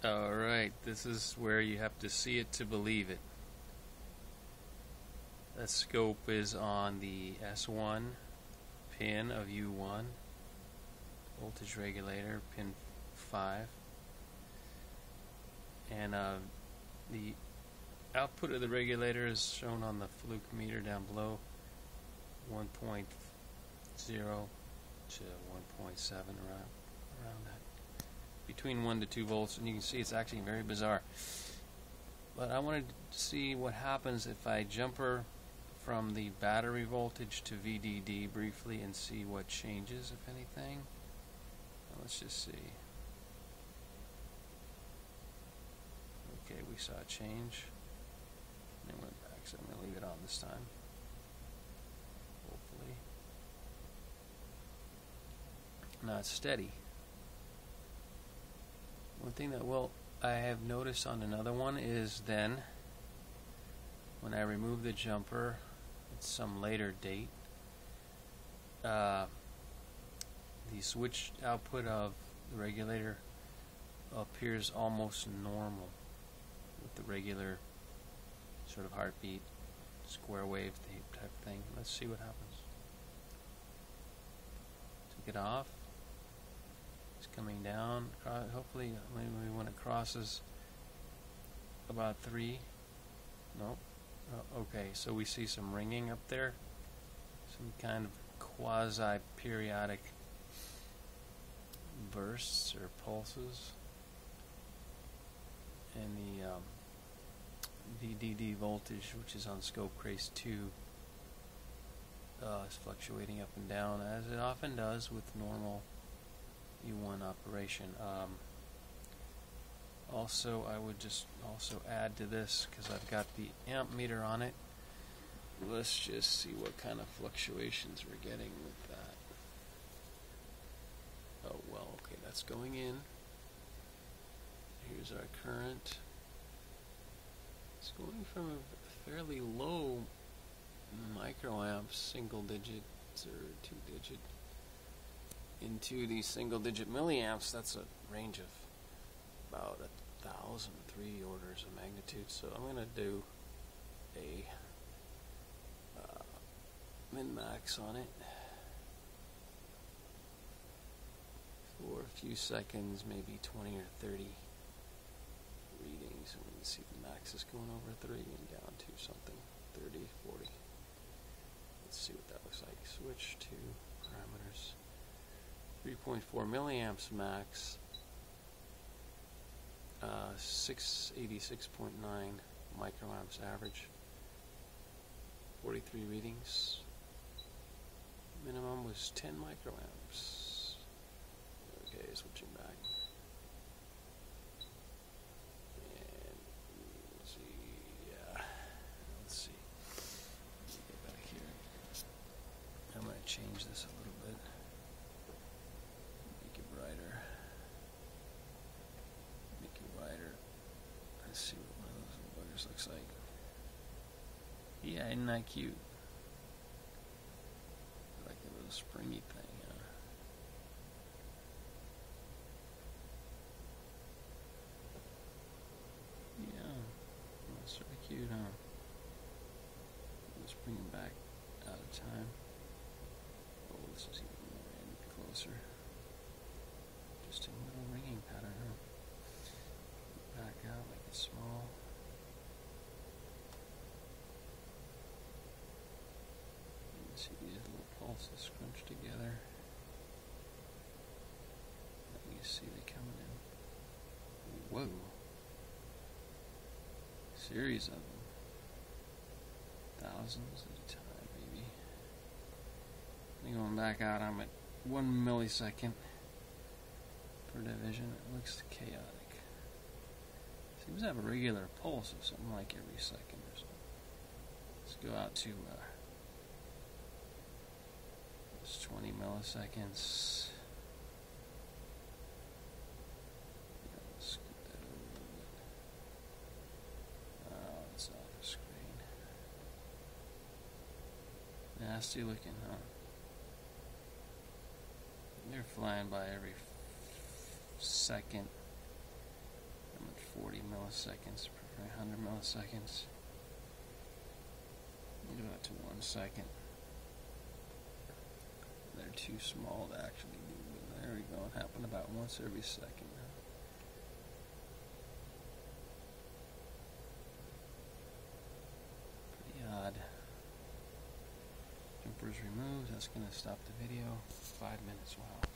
Alright, this is where you have to see it to believe it. The scope is on the S1 pin of U1, voltage regulator, pin 5. And the output of the regulator is shown on the fluke meter down below, 1.0 to 1.7, around that. Between 1 to 2 volts, and you can see it's actually very bizarre. But I wanted to see what happens if I jumper from the battery voltage to VDD briefly and see what changes, if anything. Let's just see. Okay, we saw a change. And it went back, so I'm going to leave it on this time. Hopefully. Now it's steady. One thing that I have noticed on another one is then when I remove the jumper at some later date, the switch output of the regulator appears almost normal with the regular sort of heartbeat, square wave type thing. Let's see what happens. Took it off. It's coming down. Hopefully, maybe when it crosses about 3. Nope. Okay, so we see some ringing up there. Some kind of quasi-periodic bursts or pulses. And the VDD voltage, which is on scope trace 2, is fluctuating up and down, as it often does with normal U1 operation. Also, I would just also add to this, because I've got the amp meter on it. Let's just see what kind of fluctuations we're getting with that. Oh, well, okay, that's going in. Here's our current. It's going from a fairly low microamps, single digit or 2 digit, into the single digit milliamps. That's a range of about 1,003 orders of magnitude. So I'm going to do a min-max on it for a few seconds, maybe 20 or 30 readings, and we can see the max is going over 3 and down to something 30, 40. Let's see what that looks like. Switch to parameters. 3.4 milliamps max, 686.9 microamps average, 43 readings. Minimum was 10 microamps. Okay, switching back. And let's see, yeah. Let's see. Let's get back here. I'm going to change this a little bit. Make it brighter. Make it wider. Let's see what one of those buggers looks like. Yeah, isn't that cute? Like a little springy thing, huh? Yeah, that's sort of cute, huh? Let's bring him back out of time. Oh, this is even more in closer. Just a little ringing pattern, huh? Back out, make it small. You can see these little pulses scrunched together. You can see they coming in. Whoa. Series of them. Thousands at a time, maybe. Going back out, I'm at 1 millisecond per division. It looks chaotic. Seems to have a regular pulse of something like every second or so. Let's go out to 20 milliseconds. Yeah, let's scoot that over a little bit. Oh, it's off the screen. Nasty looking, huh? They're flying by every second 40 milliseconds, per 100 milliseconds. Go out to 1 second. They're too small to actually do, but there we go. It happened about once every second. Pretty odd. Jumpers removed. That's going to stop the video. 5 minutes. Wow.